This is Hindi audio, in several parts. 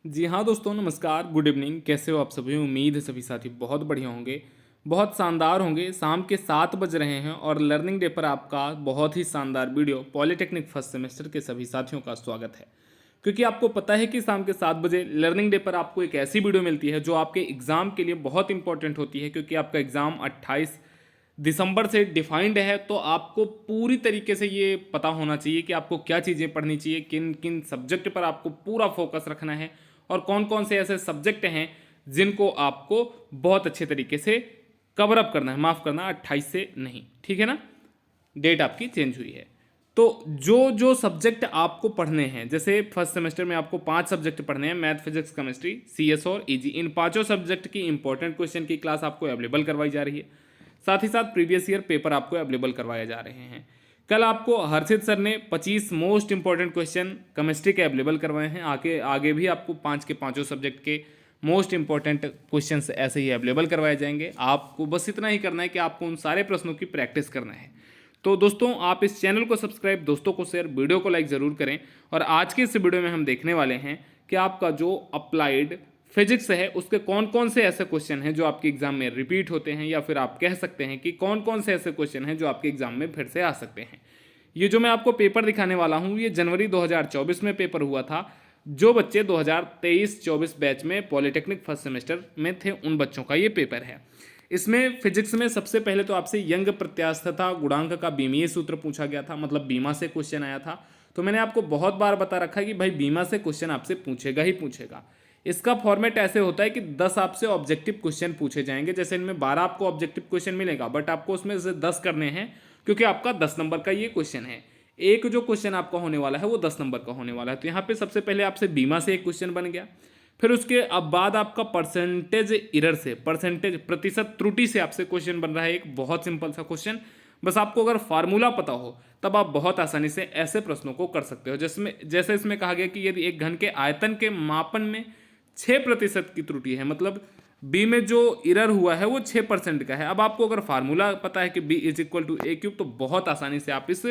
जी हाँ दोस्तों, नमस्कार, गुड इवनिंग। कैसे हो आप सभी? उम्मीद है सभी साथी बहुत बढ़िया होंगे, बहुत शानदार होंगे। शाम के 7 बज रहे हैं और लर्निंग डे पर आपका बहुत ही शानदार वीडियो पॉलिटेक्निक फर्स्ट सेमेस्टर के सभी साथियों का स्वागत है। क्योंकि आपको पता है कि शाम के 7 बजे लर्निंग डे पर आपको एक ऐसी वीडियो मिलती है जो आपके एग्ज़ाम के लिए बहुत इंपॉर्टेंट होती है, क्योंकि आपका एग्ज़ाम 28 दिसंबर से डिफाइंड है। तो आपको पूरी तरीके से ये पता होना चाहिए कि आपको क्या चीज़ें पढ़नी चाहिए, किन किन सब्जेक्ट पर आपको पूरा फोकस रखना है और कौन कौन से ऐसे सब्जेक्ट हैं जिनको आपको बहुत अच्छे तरीके से कवर अप करना है। माफ़ करना, 28 से नहीं, ठीक है ना, डेट आपकी चेंज हुई है। तो जो जो सब्जेक्ट आपको पढ़ने हैं, जैसे फर्स्ट सेमेस्टर में आपको 5 सब्जेक्ट पढ़ने हैं, मैथ, फिजिक्स, केमिस्ट्री, सीएस और ईजी। इन पांचों सब्जेक्ट की इंपॉर्टेंट क्वेश्चन की क्लास आपको अवेलेबल करवाई जा रही है। साथ ही साथ प्रीवियस ईयर पेपर आपको अवेलेबल करवाए जा रहे हैं। कल आपको हर्षित सर ने 25 मोस्ट इंपॉर्टेंट क्वेश्चन केमिस्ट्री के अवेलेबल करवाए हैं। आगे आगे भी आपको 5 के पाँचों सब्जेक्ट के मोस्ट इंपॉर्टेंट क्वेश्चंस ऐसे ही अवेलेबल करवाए जाएंगे। आपको बस इतना ही करना है कि आपको उन सारे प्रश्नों की प्रैक्टिस करना है। तो दोस्तों, आप इस चैनल को सब्सक्राइब, दोस्तों को शेयर, वीडियो को लाइक ज़रूर करें। और आज के इस वीडियो में हम देखने वाले हैं कि आपका जो अप्लाइड फिजिक्स है उसके कौन कौन से ऐसे क्वेश्चन हैं जो आपके एग्जाम में रिपीट होते हैं, या फिर आप कह सकते हैं कि कौन कौन से ऐसे क्वेश्चन हैं जो आपके एग्जाम में फिर से आ सकते हैं। ये जो मैं आपको पेपर दिखाने वाला हूँ, ये जनवरी 2024 में पेपर हुआ था। जो बच्चे 2023-24 बैच में पॉलिटेक्निक फर्स्ट सेमेस्टर में थे, उन बच्चों का ये पेपर है। इसमें फिजिक्स में सबसे पहले तो आपसे यंग प्रत्यास्थता गुणांक का बीमीय सूत्र पूछा गया था, मतलब बीमा से क्वेश्चन आया था। तो मैंने आपको बहुत बार बता रखा है कि भाई बीमा से क्वेश्चन आपसे पूछेगा ही पूछेगा। इसका फॉर्मेट ऐसे होता है कि 10 आपसे ऑब्जेक्टिव क्वेश्चन पूछे जाएंगे। जैसे इनमें 12 आपको ऑब्जेक्टिव क्वेश्चन मिलेगा, बट आपको उसमें से 10 करने हैं, क्योंकि आपका 10 नंबर का ये क्वेश्चन है। एक जो क्वेश्चन आपका होने वाला है वो 10 नंबर का होने वाला है। तो यहाँ पे सबसे पहले आपसे बीमा से एक क्वेश्चन बन गया। फिर उसके अब बाद आपका परसेंटेज इरर से, परसेंटेज प्रतिशत त्रुटि से आपसे क्वेश्चन बन रहा है, एक बहुत सिंपल सा क्वेश्चन। बस आपको अगर फार्मूला पता हो तब आप बहुत आसानी से ऐसे प्रश्नों को कर सकते हो। जिसमें जैसे इसमें कहा गया कि यदि एक घन के आयतन के मापन में 6% की त्रुटि है, मतलब बी में जो इरर हुआ है वो 6% का है। अब आपको अगर फार्मूला पता है कि B is equal to A cube, तो बहुत आसानी से आप इस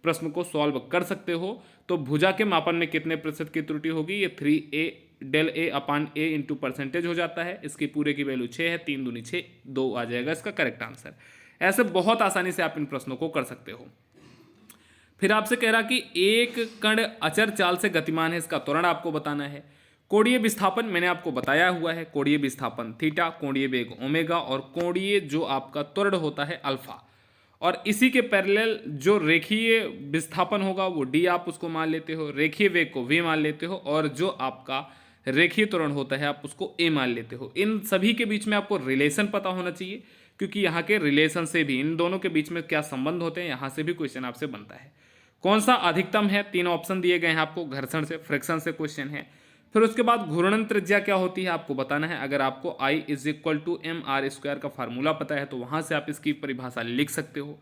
प्रश्न को सॉल्व कर सकते हो। तो भुजा के मापन में कितने प्रतिशत की त्रुटि होगी? ये 3a del A upon A into percentage हो जाता है। इसकी पूरे की वैल्यू 6 है, 3 दूनी 6, 2 आ जाएगा इसका करेक्ट आंसर। ऐसे बहुत आसानी से आप इन प्रश्नों को कर सकते हो। फिर आपसे कह रहा कि एक कण अचर चाल से गतिमान है, इसका त्वरण आपको बताना है। कोणीय विस्थापन मैंने आपको बताया हुआ है, कोणीय विस्थापन थीटा, कोणीय वेग ओमेगा, और कोणीय जो आपका त्वरण होता है अल्फा। और इसी के पैरेलल जो रेखीय विस्थापन होगा वो डी आप उसको मान लेते हो, रेखीय वेग को वी मान लेते हो, और जो आपका रेखीय त्वरण होता है आप उसको ए मान लेते हो। इन सभी के बीच में आपको रिलेशन पता होना चाहिए, क्योंकि यहाँ के रिलेशन से भी, इन दोनों के बीच में क्या संबंध होते हैं, यहाँ से भी क्वेश्चन आपसे बनता है। कौन सा अधिकतम है? 3 ऑप्शन दिए गए हैं आपको, घर्षण से, फ्रिक्शन से क्वेश्चन है। फिर उसके बाद घूर्णन त्रिज्या क्या होती है आपको बताना है। अगर आपको I is equal to M R square का फार्मूला पता है तो वहां से आप इसकी परिभाषा लिख सकते हो।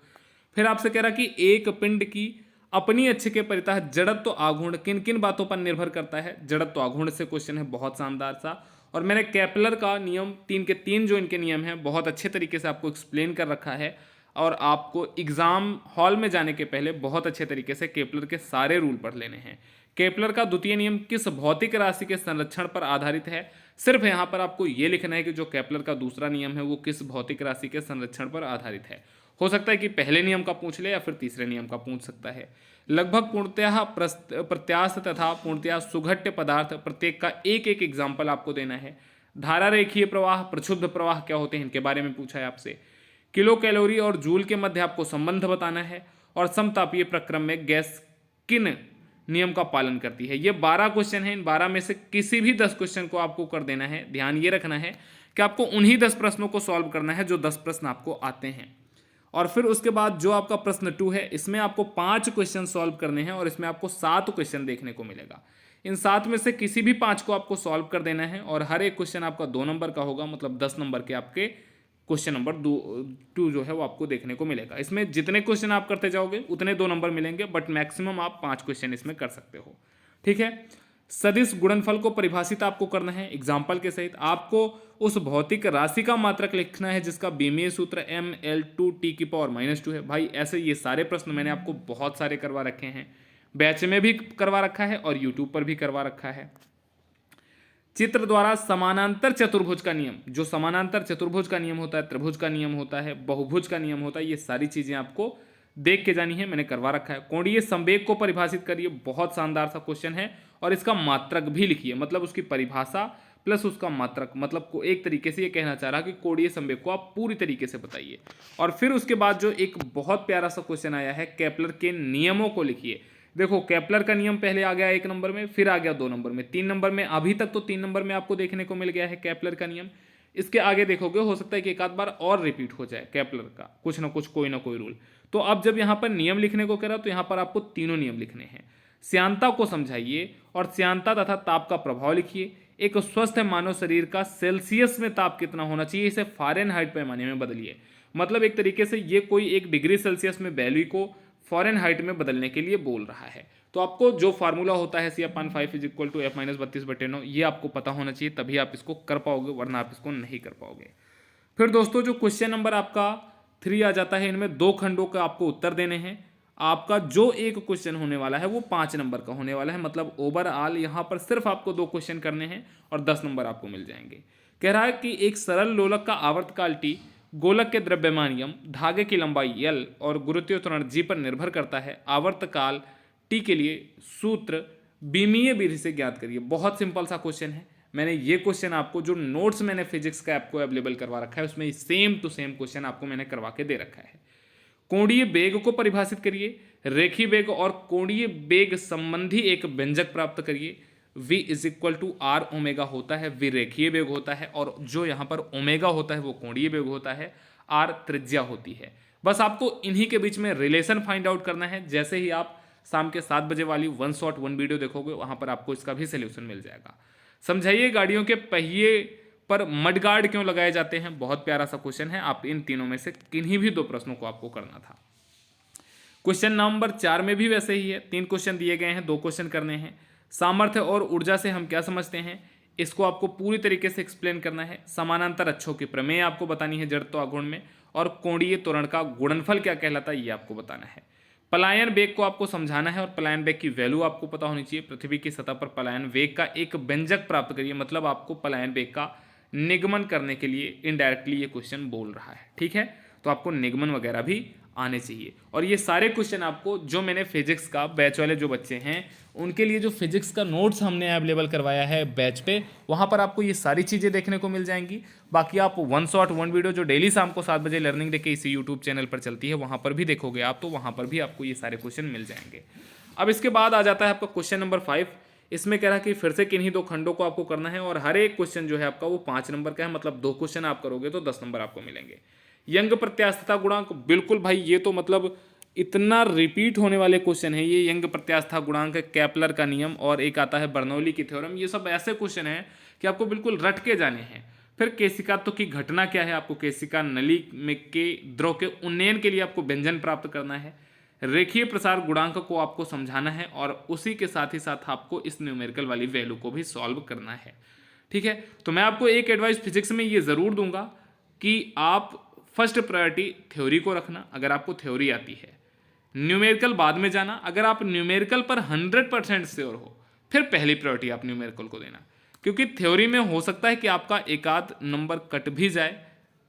फिर आपसे कह रहा कि एक पिंड की अपनी अक्ष के परितः जड़त्व आघूर्ण किन किन बातों पर निर्भर करता है। जड़त्व आघूर्ण से क्वेश्चन है, बहुत शानदार सा। और मैंने केपलर का नियम 3 के 3 जो इनके नियम हैं बहुत अच्छे तरीके से आपको एक्सप्लेन कर रखा है, और आपको एग्जाम हॉल में जाने के पहले बहुत अच्छे तरीके से केपलर के सारे रूल पढ़ लेने हैं। केपलर का द्वितीय नियम किस भौतिक राशि के संरक्षण पर आधारित है? सिर्फ यहाँ पर आपको ये लिखना है कि जो केपलर का दूसरा नियम है वो किस भौतिक राशि के संरक्षण पर आधारित है। हो सकता है कि पहले नियम का पूछ ले या फिर तीसरे नियम का पूछ सकता है। लगभग पूर्णतः प्रत्यास्थ तथा पूर्णतः सुघट्य पदार्थ, प्रत्येक का एक एक एग्जाम्पल आपको देना है। धारा रेखीय प्रवाह, प्रक्षुब्ध प्रवाह क्या होते हैं, इनके बारे में पूछा है आपसे। किलो कैलोरी और जूल के मध्य आपको संबंध बताना है। और समतापीय प्रक्रम में गैस किन नियम का पालन करती है। ये 12 क्वेश्चन हैं। इन 12 में से किसी भी 10 क्वेश्चन को आपको कर देना है। ध्यान ये रखना है कि आपको उन्हीं 10 प्रश्नों को सॉल्व करना है जो 10 प्रश्न आपको आते हैं। और फिर उसके बाद जो आपका प्रश्न 2 है, इसमें आपको 5 क्वेश्चन सॉल्व करने हैं, और इसमें आपको 7 क्वेश्चन देखने को मिलेगा। इन 7 में से किसी भी 5 को आपको सॉल्व कर देना है, और हर एक क्वेश्चन आपका 2 नंबर का होगा, मतलब 10 नंबर के आपके क्वेश्चन नंबर 2 जो है वो आपको देखने को मिलेगा। इसमें जितने क्वेश्चन आप करते जाओगे उतने 2 नंबर मिलेंगे, बट मैक्सिमम आप 5 क्वेश्चन इसमें कर सकते हो। ठीक है। सदिश गुणनफल को परिभाषित आपको करना है एग्जाम्पल के सहित। आपको उस भौतिक राशि का मात्रक लिखना है जिसका बीमीय सूत्र mL2T⁻²है। भाई ऐसे ये सारे प्रश्न मैंने आपको बहुत सारे करवा रखे हैं, बैच में भी करवा रखा है और यूट्यूब पर भी करवा रखा है। चित्र द्वारा समानांतर चतुर्भुज का नियम, जो समानांतर चतुर्भुज का नियम होता है, त्रिभुज का नियम होता है, बहुभुज का नियम होता है, ये सारी चीजें आपको देख के जानी है, मैंने करवा रखा है। कोणीय संवेग को परिभाषित करिए, बहुत शानदार सा क्वेश्चन है, और इसका मात्रक भी लिखिए, मतलब उसकी परिभाषा प्लस उसका मात्रक, मतलब को एक तरीके से ये कहना चाह रहा कि कोणीय संवेग को आप पूरी तरीके से बताइए। और फिर उसके बाद जो एक बहुत प्यारा सा क्वेश्चन आया है, केपलर के नियमों को लिखिए। देखो केपलर का नियम पहले आ गया 1 नंबर में, फिर आ गया 2 नंबर में, 3 नंबर में, अभी तक तो 3 नंबर में आपको देखने को मिल गया है केपलर का नियम। इसके आगे देखोगे हो सकता है कि एक आध बार और रिपीट हो जाए केपलर का कुछ ना कुछ, कोई ना कोई रूल। तो अब जब यहाँ पर नियम लिखने को कह रहा तो यहाँ पर आपको तीनों नियम लिखने हैं। श्यानता को समझाइए और श्यानता तथा ताप का प्रभाव लिखिए। एक स्वस्थ मानव शरीर का सेल्सियस में ताप कितना होना चाहिए, इसे फ़ारेनहाइट पैमाने में बदलिए। मतलब एक तरीके से ये कोई 1 डिग्री सेल्सियस में वैल्यू को फ़ारेनहाइट में बदलने के लिए बोल रहा है। तो आपको जो फार्मूला होता है C/5 = F-32/9, ये आपको पता होना चाहिए, तभी आप इसको कर पाओगे, वरना आप इसको नहीं कर पाओगे। फिर दोस्तों जो क्वेश्चन नंबर आपका 3 आ जाता है, इनमें 2 खंडों का आपको उत्तर देने हैं। आपका जो एक क्वेश्चन होने वाला है वो 5 नंबर का होने वाला है, मतलब ओवरऑल यहाँ पर सिर्फ आपको 2 क्वेश्चन करने हैं और 10 नंबर आपको मिल जाएंगे। कह रहा है कि एक सरल लोलक का आवर्तकाल T, गोलक के द्रव्यमान m, धागे की लंबाई L और गुरुत्वीय त्वरण G पर निर्भर करता है। आवर्तकाल T के लिए सूत्र बीमीय विधि से ज्ञात करिए। बहुत सिंपल सा क्वेश्चन है, मैंने ये क्वेश्चन आपको जो नोट्स मैंने फिजिक्स का आपको अवेलेबल करवा रखा है उसमें सेम टू सेम क्वेश्चन आपको मैंने करवा के दे रखा है। कोणीय वेग को परिभाषित करिए। रेखीय वेग और कोणीय वेग संबंधी एक व्यंजक प्राप्त करिए। v = r ओमेगा होता है, v रेखीय वेग होता है, और जो यहाँ पर ओमेगा होता है वो कोणीय वेग होता है, r त्रिज्या होती है। बस आपको इन्हीं के बीच में रिलेशन फाइंड आउट करना है। जैसे ही आप शाम के 7 बजे वाली 1 शॉट 1 वीडियो देखोगे वहाँ पर आपको इसका भी सोल्यूशन मिल जाएगा। समझाइए गाड़ियों के पहिए पर मडगार्ड क्यों लगाए जाते हैं, बहुत प्यारा सा क्वेश्चन है। आप इन तीनों में से किन्हीं भी 2 प्रश्नों को आपको करना था। क्वेश्चन नंबर 4 में भी वैसे ही है, 3 क्वेश्चन दिए गए हैं, 2 क्वेश्चन करने हैं। सामर्थ्य और ऊर्जा से हम क्या समझते हैं, इसको आपको पूरी तरीके से एक्सप्लेन करना है। समानांतर अक्षों की प्रमेय आपको बतानी है जड़ तो आघूर्ण में, और कोणीय त्वरण का गुणनफल क्या कहलाता है ये आपको बताना है। पलायन वेग को आपको समझाना है और पलायन वेग की वैल्यू आपको पता होनी चाहिए। पृथ्वी की सतह पर पलायन वेग का एक व्यंजक प्राप्त करिए, मतलब आपको पलायन वेग का निगमन करने के लिए इनडायरेक्टली ये क्वेश्चन बोल रहा है, ठीक है। तो आपको निगमन वगैरह भी आने चाहिए। और ये सारे क्वेश्चन आपको जो मैंने फिजिक्स का बैच वाले जो बच्चे हैं उनके लिए जो फिजिक्स का नोट्स हमने अवेलेबल करवाया है बैच पे, वहाँ पर आपको ये सारी चीज़ें देखने को मिल जाएंगी। बाकी आप 1 शॉट 1 वीडियो जो डेली शाम को 7 बजे लर्निंग डे के इसी यूट्यूब चैनल पर चलती है वहाँ पर भी देखोगे आप, तो वहाँ पर भी आपको ये सारे क्वेश्चन मिल जाएंगे। अब इसके बाद आ जाता है आपका क्वेश्चन नंबर 5। इसमें कह रहा है कि फिर से किन्हीं 2 खंडों को आपको करना है और हर एक क्वेश्चन जो है आपका वो 5 नंबर का है, मतलब 2 क्वेश्चन आप करोगे तो 10 नंबर आपको मिलेंगे। यंग प्रत्यास्थता गुणांक, बिल्कुल भाई ये तो मतलब इतना रिपीट होने वाले क्वेश्चन है ये। यंग प्रत्यास्थता गुणांक, केपलर का नियम, और एक आता है बर्नौली की थ्योरम। ये सब ऐसे क्वेश्चन हैं कि आपको बिल्कुल रट के जाने हैं। फिर केशिकात्व की घटना क्या है, आपको केशिका नली में के द्रव के उन्नयन के लिए आपको व्यंजन प्राप्त करना है। रेखीय प्रसार गुणांक को आपको समझाना है और उसी के साथ ही साथ आपको इस न्यूमेरिकल वाली वैल्यू को भी सॉल्व करना है, ठीक है। तो मैं आपको एक एडवाइस फिजिक्स में ये ज़रूर दूंगा कि आप फर्स्ट प्रायोरिटी थ्योरी को रखना, अगर आपको थ्योरी आती है। न्यूमेरिकल बाद में जाना, अगर आप न्यूमेरिकल पर 100% श्योर हो फिर पहली प्रायोरिटी आप न्यूमेरिकल को देना, क्योंकि थ्योरी में हो सकता है कि आपका एक आध नंबर कट भी जाए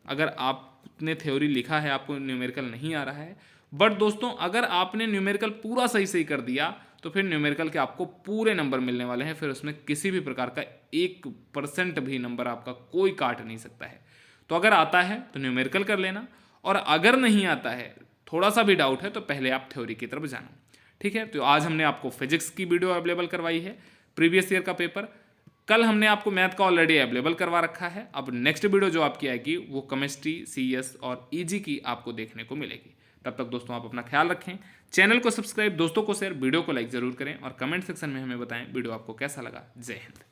अगर आपने थ्योरी लिखा है, आपको न्यूमेरिकल नहीं आ रहा है। बट दोस्तों अगर आपने न्यूमेरिकल पूरा सही कर दिया तो फिर न्यूमेरिकल के आपको पूरे नंबर मिलने वाले हैं, फिर उसमें किसी भी प्रकार का 1% भी नंबर आपका कोई काट नहीं सकता है। तो अगर आता है तो न्यूमेरिकल कर लेना, और अगर नहीं आता है, थोड़ा सा भी डाउट है, तो पहले आप थ्योरी की तरफ जाना, ठीक है। तो आज हमने आपको फिजिक्स की वीडियो अवेलेबल करवाई है, प्रीवियस ईयर का पेपर। कल हमने आपको मैथ का ऑलरेडी अवेलेबल करवा रखा है। अब नेक्स्ट वीडियो जो आपकी आएगी वो केमिस्ट्री, CS और EG की आपको देखने को मिलेगी। तब तक दोस्तों आप अपना ख्याल रखें, चैनल को सब्सक्राइब, दोस्तों को शेयर, वीडियो को लाइक जरूर करें और कमेंट सेक्शन में हमें बताएं वीडियो आपको कैसा लगा। जय हिंद।